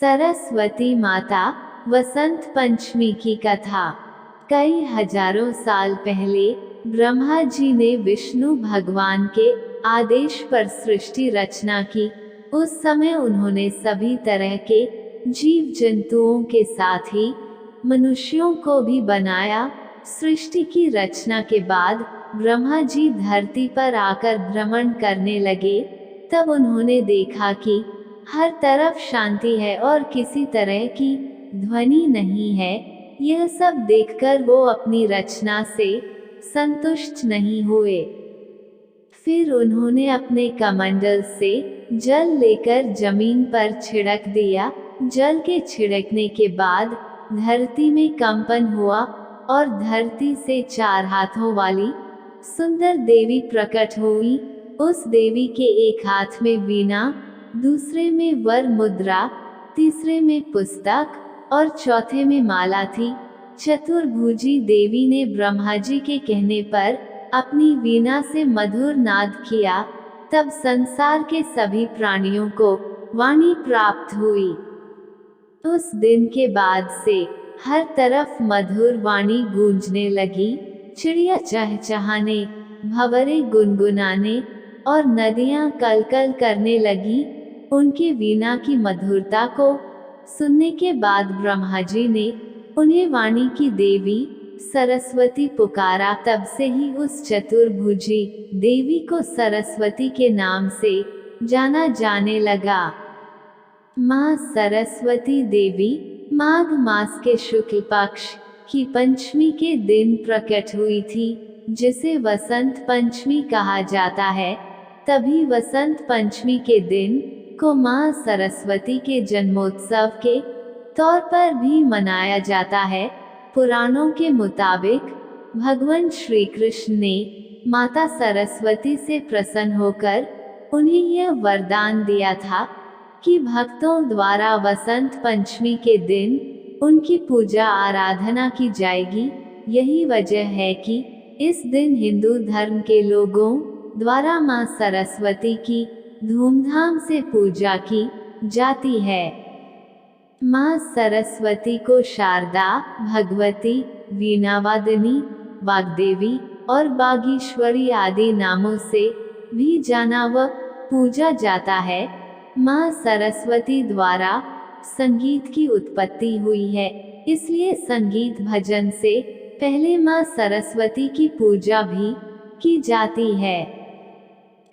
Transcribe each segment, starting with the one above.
सरस्वती माता वसंत पंचमी की कथा। कई हजारों साल पहले ब्रह्मा जी ने विष्णु भगवान के आदेश पर सृष्टि रचना की। उस समय उन्होंने सभी तरह के जीव जंतुओं के साथ ही मनुष्यों को भी बनाया। सृष्टि की रचना के बाद ब्रह्मा जी धरती पर आकर भ्रमण करने लगे। तब उन्होंने देखा कि हर तरफ शांति है और किसी तरह की ध्वनि नहीं है। यह सब देखकर वो अपनी रचना से संतुष्ट नहीं हुए। फिर उन्होंने अपने कमंडल से जल लेकर जमीन पर छिड़क दिया। जल के छिड़कने के बाद धरती में कंपन हुआ और धरती से 4 हाथों वाली सुंदर देवी प्रकट हुई। उस देवी के एक हाथ में वीणा, दूसरे में वर मुद्रा, तीसरे में पुस्तक और चौथे में माला थी। चतुर्भुजी देवी ने ब्रह्मा जी के कहने पर अपनी वीणा से मधुर नाद किया। तब संसार के सभी प्राणियों को वाणी प्राप्त हुई। उस दिन के बाद से हर तरफ मधुर वाणी गूंजने लगी। चिड़िया चहचहाने, भंवरे गुनगुनाने और नदियां कलकल करने लगी। उनकी वीणा की मधुरता को सुनने के बाद ब्रह्मा जी ने उन्हें वाणी की देवी सरस्वती पुकारा। तब से ही उस चतुर्भुजी देवी को सरस्वती के नाम से जाना जाने लगा। माँ सरस्वती देवी माघ मास के शुक्ल पक्ष की पंचमी के दिन प्रकट हुई थी, जिसे वसंत पंचमी कहा जाता है। तभी वसंत पंचमी के दिन को माँ सरस्वती के जन्मोत्सव के तौर पर भी मनाया जाता है। पुराणों के मुताबिक भगवान श्री कृष्ण ने माता सरस्वती से प्रसन्न होकर उन्हें यह वरदान दिया था कि भक्तों द्वारा वसंत पंचमी के दिन उनकी पूजा आराधना की जाएगी। यही वजह है कि इस दिन हिंदू धर्म के लोगों द्वारा माँ सरस्वती की धूमधाम से पूजा की जाती है। माँ सरस्वती को शारदा, भगवती, वीणावादिनी, वाग्देवी और बागीश्वरी आदि नामों से भी जाना व पूजा जाता है। माँ सरस्वती द्वारा संगीत की उत्पत्ति हुई है, इसलिए संगीत भजन से पहले माँ सरस्वती की पूजा भी की जाती है।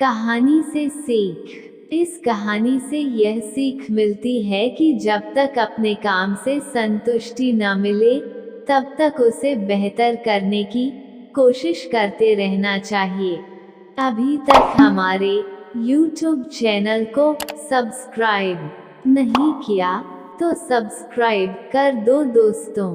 कहानी से सीख। इस कहानी से यह सीख मिलती है कि जब तक अपने काम से संतुष्टि न मिले तब तक उसे बेहतर करने की कोशिश करते रहना चाहिए। अभी तक हमारे YouTube चैनल को सब्सक्राइब नहीं किया तो सब्सक्राइब कर दो दोस्तों।